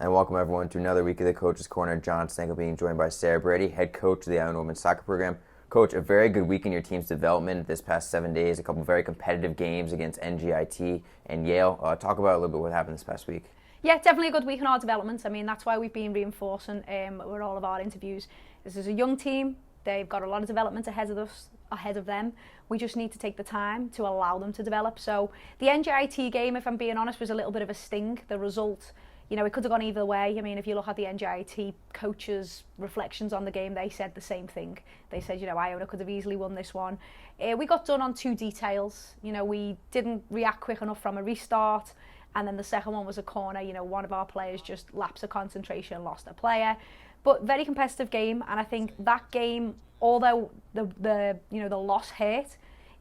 And welcome everyone to another week of the Coach's Corner. John Stankel being joined by Sarah Brady, head coach of the Iona women's soccer program. Coach, a very good week in your team's development this past 7 days. A couple very competitive games against NJIT and Yale. Talk about a little bit what happened this past week. Yeah, definitely a good week in our development. I mean, that's why we've been reinforcing with all of our interviews. This is a young team. They've got a lot of development ahead of them. We just need to take the time to allow them to develop. So the NJIT game, if I'm being honest, was a little bit of a sting. The result, it could have gone either way. I mean, if you look at the NJIT coaches' reflections on the game, they said the same thing. They said, Iona could have easily won this one. We got done on two details. We didn't react quick enough from a restart. And then the second one was a corner. One of our players just lapsed of concentration, lost a player. But very competitive game, and I think that game, although the loss hurt,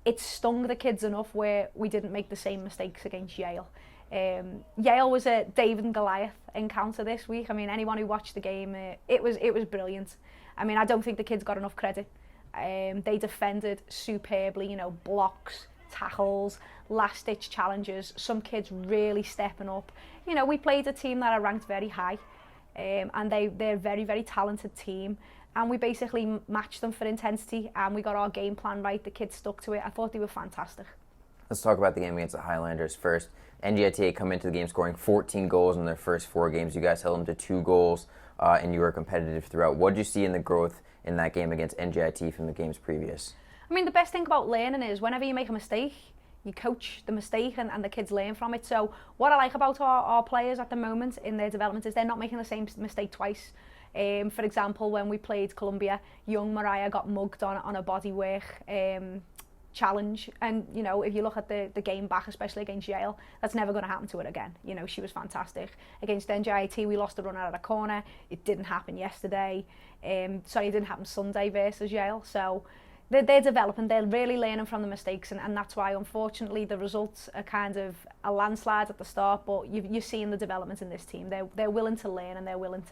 it stung the kids enough where we didn't make the same mistakes against Yale. Yale was a David and Goliath encounter this week. I mean, anyone who watched the game, it was brilliant. I mean, I don't think the kids got enough credit. They defended superbly. Blocks, tackles, last-ditch challenges. Some kids really stepping up. We played a team that are ranked very high. And they're a very, very talented team, and we basically matched them for intensity, and we got our game plan right. The kids stuck to it. I thought they were fantastic. Let's talk about the game against the Highlanders first. NJIT come into the game scoring 14 goals in their first 4 games. You guys held them to 2 goals, and you were competitive throughout. What did you see in the growth in that game against NJIT from the games previous? I mean, the best thing about learning is whenever you make a mistake, you coach the mistake and the kids learn from it. So what I like about our players at the moment in their development is they're not making the same mistake twice. For example, when we played Columbia, young Mariah got mugged on a bodywork challenge. And, if you look at the game back, especially against Yale, that's never going to happen to her again. She was fantastic. Against NJIT, we lost the run out of the corner. It didn't happen yesterday. It didn't happen Sunday versus Yale. So they're developing, they're really learning from the mistakes, and that's why, unfortunately, the results are kind of a landslide at the start, but you're seeing the development in this team. They're willing to learn, and they're willing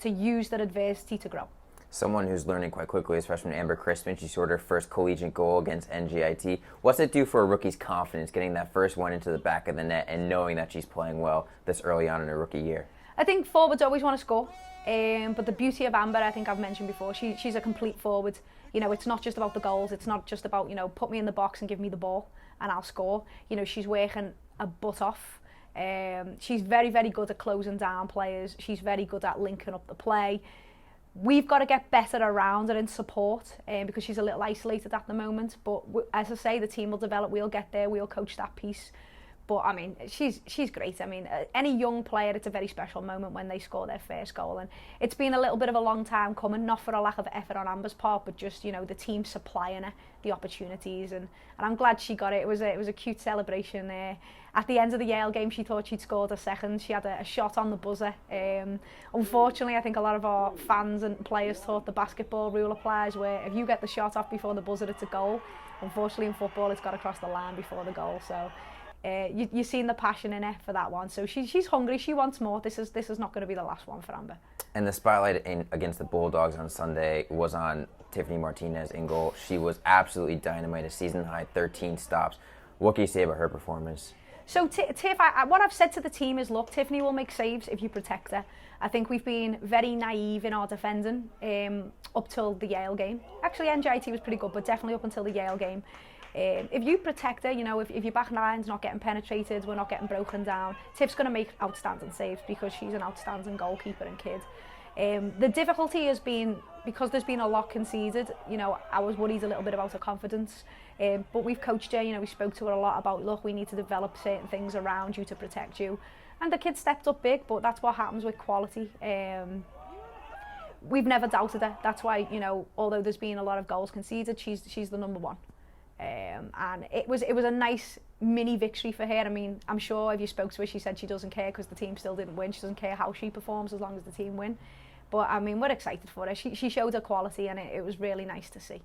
to use their adversity to grow. Someone who's learning quite quickly is freshman Amber Crispin. She scored her first collegiate goal against NJIT. What's it do for a rookie's confidence, getting that first one into the back of the net and knowing that she's playing well this early on in her rookie year? I think forwards always want to score, but the beauty of Amber, I think I've mentioned before, she's a complete forward. It's not just about the goals. It's not just about, put me in the box and give me the ball and I'll score. She's working a butt off. She's very, very good at closing down players. She's very good at linking up the play. We've got to get better around her in support because she's a little isolated at the moment. But as I say, the team will develop. We'll get there. We'll coach that piece. But, I mean, she's great. I mean, any young player, it's a very special moment when they score their first goal. And it's been a little bit of a long time coming, not for a lack of effort on Amber's part, but just, the team supplying her the opportunities. And I'm glad she got it. It was a cute celebration there. At the end of the Yale game, she thought she'd scored a second. She had a shot on the buzzer. Unfortunately, I think a lot of our fans and players thought the basketball rule applies, where if you get the shot off before the buzzer, it's a goal. Unfortunately, in football, it's got to cross the line before the goal. So you've seen the passion in her for that one. So she's hungry. She wants more. This is not going to be the last one for Amber. And the spotlight against the Bulldogs on Sunday was on Tiffany Martinez in goal. She was absolutely dynamite, a season-high 13 stops. What can you say about her performance? So Tiff, what I've said to the team is, look, Tiffany will make saves if you protect her. I think we've been very naive in our defending up till the Yale game. Actually, NJIT was pretty good, but definitely up until the Yale game. If you protect her, if your back line's not getting penetrated, we're not getting broken down, Tiff's going to make outstanding saves because she's an outstanding goalkeeper and kid. The difficulty has been, because there's been a lot conceded, I was worried a little bit about her confidence. But we've coached her, we spoke to her a lot about, look, we need to develop certain things around you to protect you. And the kid stepped up big, but that's what happens with quality. We've never doubted her. That's why, although there's been a lot of goals conceded, she's the number one. And it was a nice mini victory for her. I mean, I'm sure if you spoke to her, she said she doesn't care because the team still didn't win. She doesn't care how she performs as long as the team win. But I mean, we're excited for her. She showed her quality, and it was really nice to see.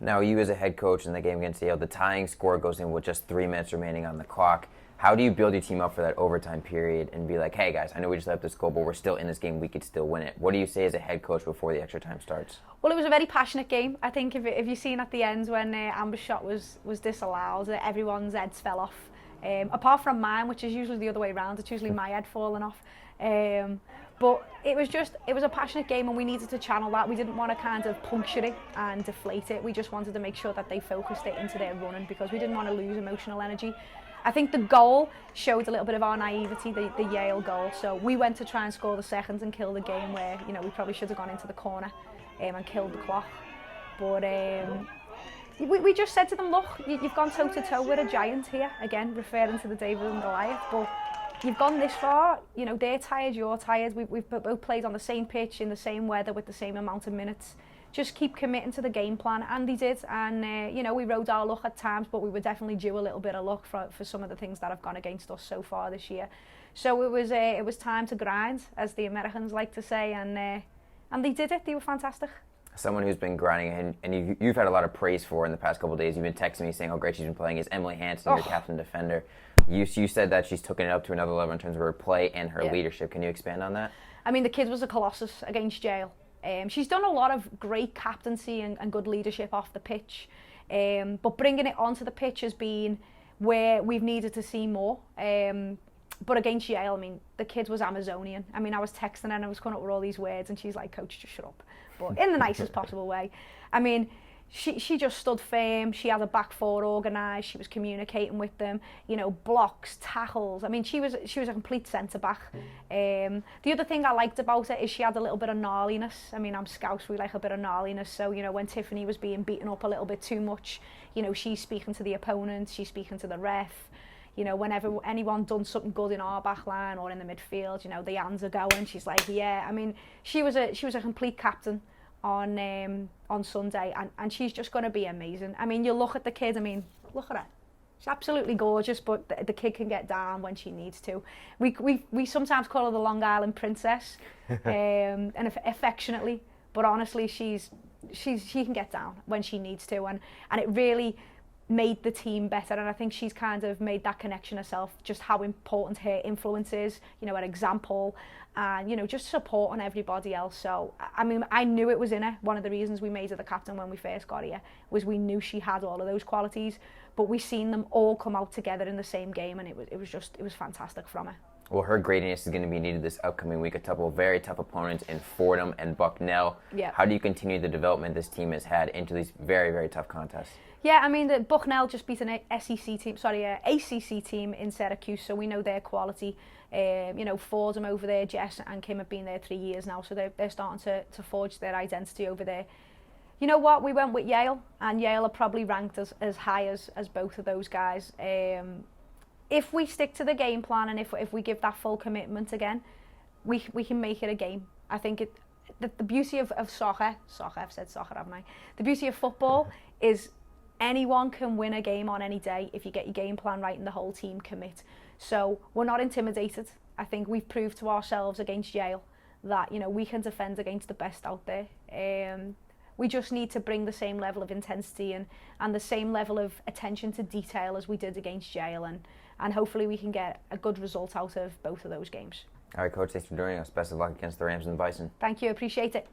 Now, you as a head coach in the game against Yale, the tying score goes in with just 3 minutes remaining on the clock. How do you build your team up for that overtime period and be like, hey guys, I know we just let up this goal, but we're still in this game, we could still win it? What do you say as a head coach before the extra time starts? Well, it was a very passionate game. I think if you've seen at the end when Amber's shot was disallowed, everyone's heads fell off. Apart from mine, which is usually the other way around, it's usually my head falling off. But it was a passionate game, and we needed to channel that. We didn't want to kind of puncture it and deflate it. We just wanted to make sure that they focused it into their running, because we didn't want to lose emotional energy. I think the goal showed a little bit of our naivety, the Yale goal. So we went to try and score the second and kill the game, where, you know, we probably should have gone into the corner and killed the clock. But we just said to them, look, you've gone toe-to-toe with a giant here, again, referring to the David and Goliath, but you've gone this far, you know, they're tired, you're tired, we've both played on the same pitch, in the same weather, with the same amount of minutes. Just keep committing to the game plan, and they did, and you know, we rode our luck at times, but we were definitely due a little bit of luck for some of the things that have gone against us so far this year. So it was time to grind, as the Americans like to say, and they did it. They were fantastic. Someone who's been grinding, and you've had a lot of praise for in the past couple of days. You've been texting me saying how great she's been playing, is Emily Hansen, your captain defender. You said that she's taken it up to another level in terms of her play and her leadership. Can you expand on that? I mean, the kid was a colossus against Yale. She's done a lot of great captaincy and good leadership off the pitch, but bringing it onto the pitch has been where we've needed to see more. But against Yale, I mean, the kid was Amazonian. I mean, I was texting her and I was coming up with all these words, and she's like, "Coach, just shut up," but in the nicest possible way. I mean, she just stood firm. She had a back four organised. She was communicating with them. You know, blocks, tackles. I mean, she was a complete centre back. The other thing I liked about her is she had a little bit of gnarliness. I mean, I'm Scouse, we like a bit of gnarliness. So, you know, when Tiffany was being beaten up a little bit too much, you know, she's speaking to the opponent. She's speaking to the ref. You know, whenever anyone done something good in our back line or in the midfield, you know, the hands are going. She's like, yeah. I mean, she was a complete captain on Sunday, and she's just going to be amazing. I mean, you look at the kid. I mean, look at her. She's absolutely gorgeous, but the kid can get down when she needs to. We sometimes call her the Long Island Princess, and affectionately, but honestly, she can get down when she needs to, and it really made the team better. And I think she's kind of made that connection herself, just how important her influence is, you know, her example, and, you know, just supporting everybody else. So, I mean, I knew it was in her. One of the reasons we made her the captain when we first got here was we knew she had all of those qualities, but we seen them all come out together in the same game, and it was fantastic from her. Well, her greatness is going to be needed this upcoming week. A couple of very tough opponents in Fordham and Bucknell. Yeah. How do you continue the development this team has had into these very, very tough contests? Yeah, I mean, the Bucknell just beat an ACC team in Syracuse, so we know their quality. You know, Fordham over there, Jess and Kim have been there 3 years now, so they're starting to forge their identity over there. You know what? We went with Yale, and Yale are probably ranked as high as both of those guys. If we stick to the game plan, and if we give that full commitment again, we can make it a game. I think the beauty of soccer, I've said soccer, haven't I? The beauty of football is anyone can win a game on any day if you get your game plan right and the whole team commit. So we're not intimidated. I think we've proved to ourselves against Yale that, you know, we can defend against the best out there. We just need to bring the same level of intensity and the same level of attention to detail as we did against Yale, and hopefully we can get a good result out of both of those games. All right, Coach, thanks for joining us. Best of luck against the Rams and the Bison. Thank you, appreciate it.